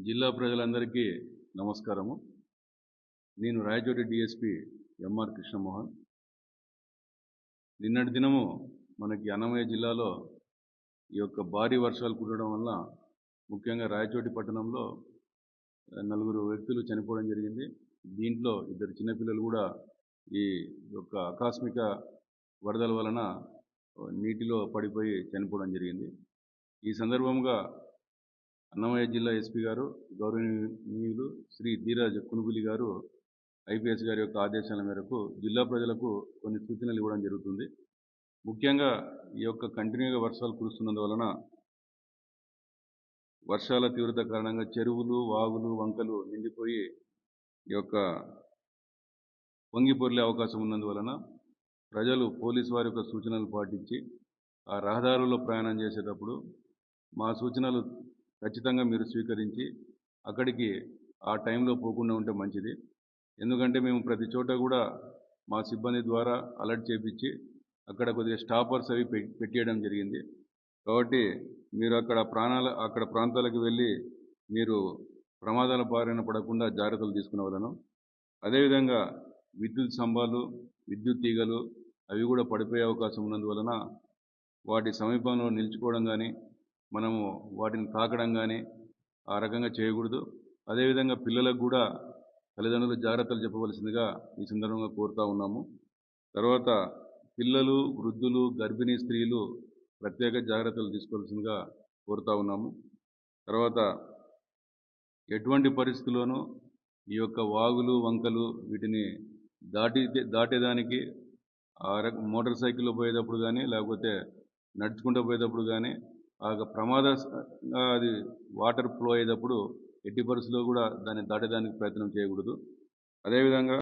జిల్లా ప్రజలందరికీ నమస్కారము. నేను రాయచోటి డిఎస్పి ఎంఆర్ కృష్ణమోహన్. నిన్నటి దినము మనకి అన్నమయ్య జిల్లాలో ఈ యొక్క భారీ వర్షాలు కురవడం వల్ల ముఖ్యంగా రాయచోటి పట్టణంలో 4 వ్యక్తులు చనిపోవడం జరిగింది. దీంట్లో 2 చిన్నపిల్లలు కూడా ఈ యొక్క ఆకస్మిక వరదల వలన నీటిలో పడిపోయి చనిపోవడం జరిగింది. ఈ సందర్భంగా అన్నమయ్య జిల్లా ఎస్పీ గారు గౌరవనీయులు శ్రీ ధీరజ్ కునుబులి గారు ఐపీఎస్ గారి యొక్క ఆదేశాల మేరకు జిల్లా ప్రజలకు కొన్ని సూచనలు ఇవ్వడం జరుగుతుంది. ముఖ్యంగా ఈ యొక్క కంటిన్యూగా వర్షాలు కురుస్తున్నందువలన వర్షాల తీవ్రత కారణంగా చెరువులు, వాగులు, వంకలు నిండిపోయి ఈ యొక్క పొంగిపొర్లే అవకాశం ఉన్నందువలన ప్రజలు పోలీసు వారి యొక్క సూచనలు పాటించి ఆ రహదారుల్లో ప్రయాణం చేసేటప్పుడు మా సూచనలు ఖచ్చితంగా మీరు స్వీకరించి అక్కడికి ఆ టైంలో పోకుండా ఉంటే మంచిది. ఎందుకంటే మేము ప్రతి చోట కూడా మా సిబ్బంది ద్వారా అలర్ట్ చేపించి అక్కడ కొద్దిగా స్టాపర్స్ అవి పెట్టేయడం జరిగింది. కాబట్టి మీరు అక్కడ ప్రాంతాలకు వెళ్ళి మీరు ప్రమాదాల బారిన పడకుండా జాగ్రత్తలు తీసుకునవలను. అదేవిధంగా విద్యుత్ స్తంభాలు, విద్యుత్ తీగలు అవి కూడా పడిపోయే అవకాశం ఉన్నందువలన వాటి సమీపంలో నిల్చుకోవడం కానీ మనము వాటిని తాకడం కానీ ఆ రకంగా చేయకూడదు. అదేవిధంగా పిల్లలకు కూడా తల్లిదండ్రులు జాగ్రత్తలు చెప్పవలసిందిగా ఈ సందర్భంగా కోరుతా ఉన్నాము. తర్వాత పిల్లలు, వృద్ధులు, గర్భిణీ స్త్రీలు ప్రత్యేక జాగ్రత్తలు తీసుకోవాల్సిందిగా కోరుతా ఉన్నాము. తర్వాత ఎటువంటి పరిస్థితుల్లోనూ ఈ యొక్క వాగులు, వంకలు వీటిని దాటేదానికి మోటార్ సైకిల్లో పోయేటప్పుడు కానీ లేకపోతే నడుచుకుంటూ పోయేటప్పుడు కానీ అది వాటర్ ఫ్లో అయ్యేటప్పుడు ఎట్టి పరిస్థితుల్లో కూడా దాన్ని దాటేదానికి ప్రయత్నం చేయకూడదు. అదేవిధంగా